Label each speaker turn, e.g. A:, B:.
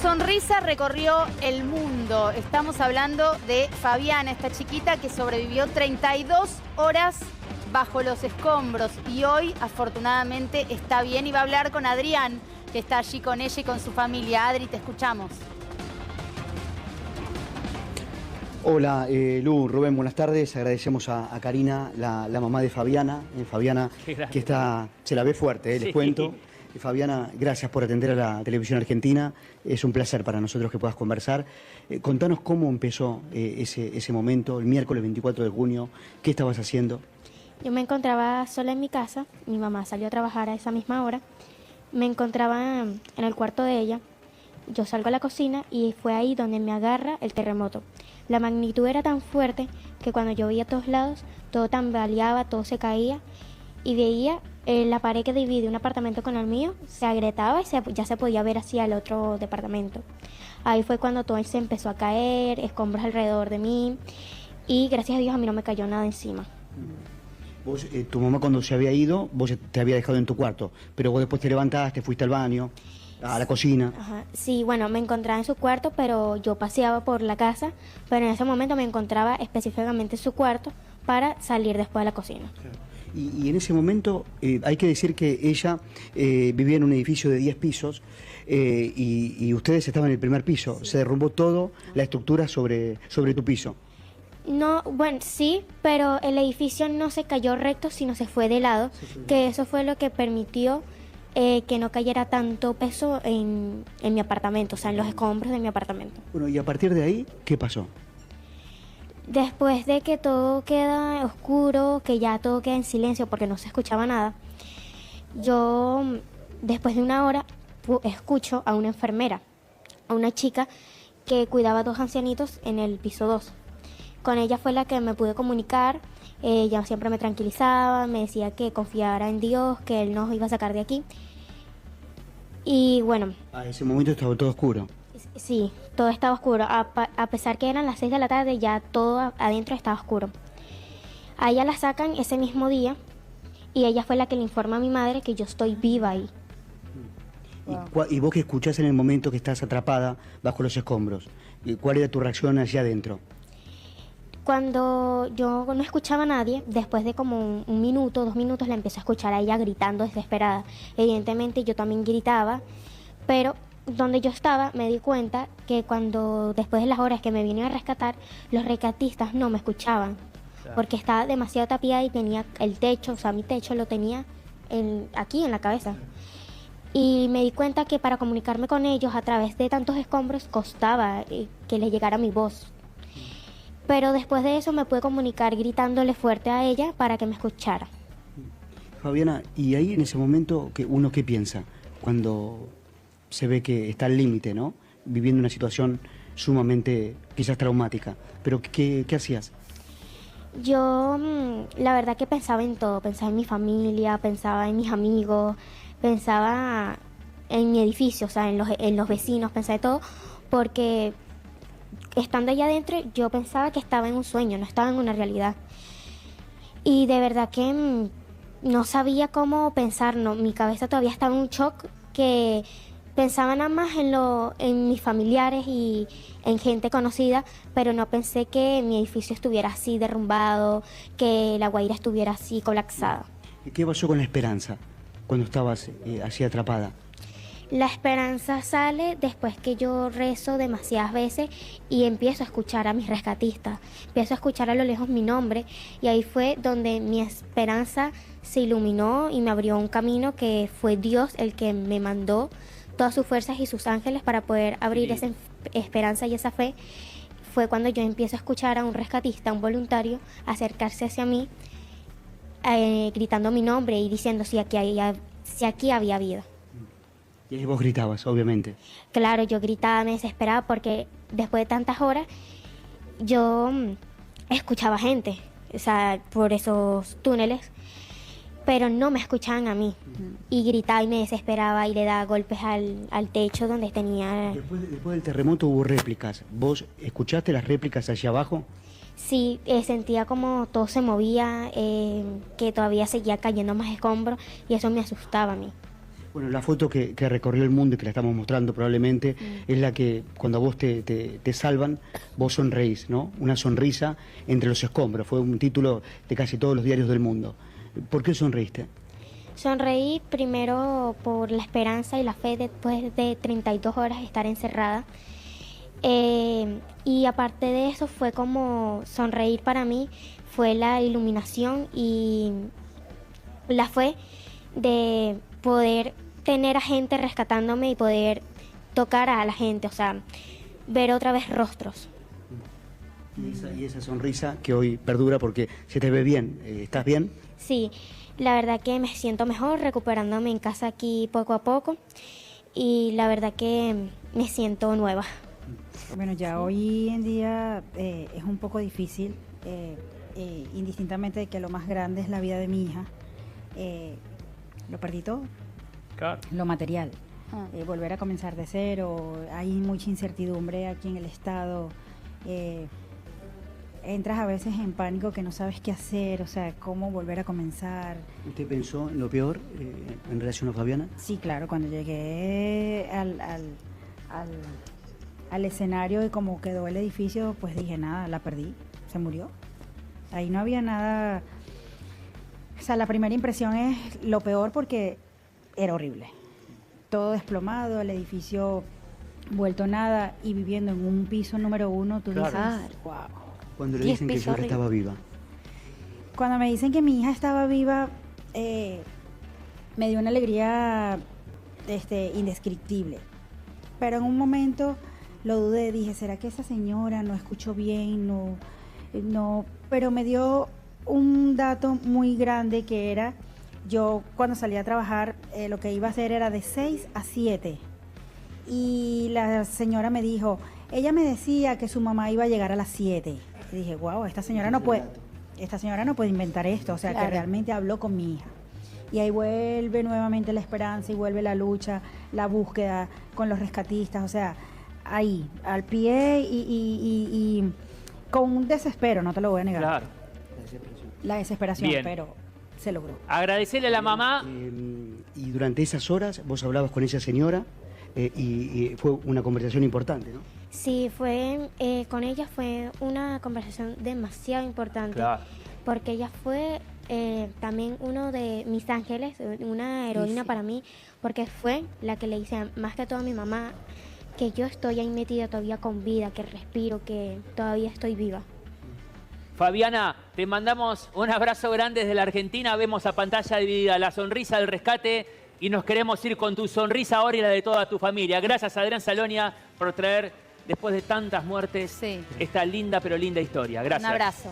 A: sonrisa recorrió el mundo. Estamos hablando de Fabiana, esta chiquita que sobrevivió 32 horas bajo los escombros y hoy, afortunadamente, está bien y va a hablar con Adrián, que está allí con ella y con su familia. Adri, te escuchamos.
B: Hola, Lu, Rubén, buenas tardes. Agradecemos a Karina, la mamá de Fabiana. Fabiana, que está, se la ve fuerte, les cuento. Fabiana, gracias por atender a la televisión argentina. Es un placer para nosotros que puedas conversar. Contanos cómo empezó ese momento, el miércoles 24 de junio. ¿Qué estabas haciendo?
C: Yo me encontraba sola en mi casa. Mi mamá salió a trabajar a esa misma hora. Me encontraba en el cuarto de ella. Yo salgo a la cocina y fue ahí donde me agarra el terremoto. La magnitud era tan fuerte que cuando yo veía a todos lados, todo tambaleaba, todo se caía y veía la pared que divide un apartamento con el mío, se agrietaba y ya se podía ver hacia el otro departamento. Ahí fue cuando todo se empezó a caer, escombros alrededor de mí y gracias a Dios a mí no me cayó nada encima.
B: Vos, tu mamá cuando se había ido, vos te había dejado en tu cuarto, pero vos después te levantaste, fuiste al baño, a la cocina.
C: Ajá. Sí, bueno, me encontraba en su cuarto, pero yo paseaba por la casa, pero en ese momento me encontraba específicamente en su cuarto para salir después de la cocina.
B: Y en ese momento hay que decir que ella vivía en un edificio de 10 pisos y ustedes estaban en el primer piso. Sí. Se derrumbó todo, la estructura sobre tu piso.
C: No, bueno, sí, pero el edificio no se cayó recto, sino se fue de lado, que eso fue lo que permitió que no cayera tanto peso en mi apartamento, o sea, en los escombros de mi apartamento.
B: Bueno, y a partir de ahí, ¿qué pasó?
C: Después de que todo queda oscuro, que ya todo queda en silencio porque no se escuchaba nada, yo después de una hora escucho a una enfermera, a una chica que cuidaba a dos ancianitos en el piso 2. Con ella fue la que me pude comunicar. Ella siempre me tranquilizaba, me decía que confiara en Dios, que Él nos iba a sacar de aquí. Y bueno...
B: A ese momento estaba todo oscuro.
C: Sí, todo estaba oscuro. A pesar que eran las 6 de la tarde, ya todo adentro estaba oscuro. A ella la sacan ese mismo día y ella fue la que le informa a mi madre que yo estoy viva ahí.
B: ¿Y vos qué escuchás en el momento que estás atrapada bajo los escombros? ¿Cuál era tu reacción hacia adentro?
C: Cuando yo no escuchaba a nadie, después de como un minuto, 2 minutos, la empecé a escuchar a ella gritando desesperada. Evidentemente yo también gritaba, pero donde yo estaba me di cuenta que cuando después de las horas que me vinieron a rescatar, los rescatistas no me escuchaban, porque estaba demasiado tapiada y tenía el techo, o sea, mi techo lo tenía aquí en la cabeza. Y me di cuenta que para comunicarme con ellos a través de tantos escombros costaba que les llegara mi voz. Pero después de eso me pude comunicar gritándole fuerte a ella para que me escuchara.
B: Fabiana, y ahí en ese momento, ¿uno qué piensa? Cuando se ve que está al límite, ¿no? Viviendo una situación sumamente, quizás traumática. Pero ¿qué hacías?
C: Yo, la verdad que pensaba en todo. Pensaba en mi familia, pensaba en mis amigos, pensaba en mi edificio, o sea, en los vecinos, pensaba de todo, porque estando allá adentro yo pensaba que estaba en un sueño, no estaba en una realidad. Y de verdad que no sabía cómo pensar, no, mi cabeza todavía estaba en un shock, que pensaba nada más en mis familiares y en gente conocida, pero no pensé que mi edificio estuviera así derrumbado, que La Guaira estuviera así colapsada.
B: ¿Y qué pasó con la esperanza cuando estabas así atrapada?
C: La esperanza sale después que yo rezo demasiadas veces y empiezo a escuchar a mis rescatistas, empiezo a escuchar a lo lejos mi nombre y ahí fue donde mi esperanza se iluminó y me abrió un camino, que fue Dios el que me mandó todas sus fuerzas y sus ángeles para poder abrir esa esperanza y esa fe. Fue cuando yo empiezo a escuchar a un rescatista, un voluntario, acercarse hacia mí, gritando mi nombre y diciendo si aquí había vida.
B: Y ahí vos gritabas, obviamente.
C: Claro, yo gritaba, me desesperaba porque después de tantas horas yo escuchaba gente, o sea, por esos túneles, pero no me escuchaban a mí. Y gritaba y me desesperaba y le daba golpes al techo donde tenía...
B: Después del terremoto hubo réplicas. ¿Vos escuchaste las réplicas hacia abajo?
C: Sí, sentía como todo se movía, que todavía seguía cayendo más escombros y eso me asustaba a mí.
B: Bueno, la foto que recorrió el mundo y que la estamos mostrando probablemente es la que cuando a vos te salvan, vos sonreís, ¿no? Una sonrisa entre los escombros. Fue un título de casi todos los diarios del mundo. ¿Por qué sonreíste?
C: Sonreí primero por la esperanza y la fe después de 32 horas de estar encerrada. Y aparte de eso fue como sonreír para mí, fue la iluminación y la fe de poder tener a gente rescatándome y poder tocar a la gente, o sea, ver otra vez rostros.
B: Y esa sonrisa que hoy perdura porque se te ve bien. ¿Estás bien?
C: Sí, la verdad que me siento mejor recuperándome en casa aquí poco a poco y la verdad que me siento nueva.
D: Bueno, ya hoy en día es un poco difícil, indistintamente de que lo más grande es la vida de mi hija. Lo perdí todo, claro. Lo material. Volver a comenzar de cero, hay mucha incertidumbre aquí en el estado. Entras a veces en pánico que no sabes qué hacer, o sea, cómo volver a comenzar.
B: ¿Usted pensó en lo peor en relación a Fabiana?
D: Sí, claro, cuando llegué al escenario y como quedó el edificio, pues dije, nada, la perdí, se murió. Ahí no había nada. O sea, la primera impresión es lo peor porque era horrible. Todo desplomado, el edificio vuelto nada y viviendo en un piso número 1, tú dices, wow.
B: Cuando le dicen que su hija estaba viva.
D: Cuando me dicen que mi hija estaba viva, me dio una alegría indescriptible. Pero en un momento lo dudé, dije, ¿será que esa señora no escuchó bien? No, pero me dio un dato muy grande que era, yo cuando salí a trabajar, lo que iba a hacer era de 6 a 7. Y la señora me dijo, ella me decía que su mamá iba a llegar a las 7. Y dije, wow, esta señora no puede inventar esto, o sea, claro, que realmente habló con mi hija. Y ahí vuelve nuevamente la esperanza y vuelve la lucha, la búsqueda con los rescatistas, o sea, ahí, al pie y con un desespero, no te lo voy a negar.
E: Claro.
D: La desesperación,
E: bien,
D: pero se logró.
E: Agradecerle a la mamá.
B: Y durante esas horas vos hablabas con esa señora y fue una conversación importante, ¿no?
C: Sí, con ella fue una conversación demasiado importante, claro, porque ella fue también uno de mis ángeles, una heroína para mí, porque fue la que le dice más que todo a mi mamá que yo estoy ahí metida todavía con vida, que respiro, que todavía estoy viva.
E: Fabiana, te mandamos un abrazo grande desde la Argentina, vemos a pantalla dividida la sonrisa del rescate y nos queremos ir con tu sonrisa ahora y la de toda tu familia. Gracias, Adrián Salonia, por traer, después de tantas muertes, esta linda pero linda historia. Gracias.
A: Un abrazo.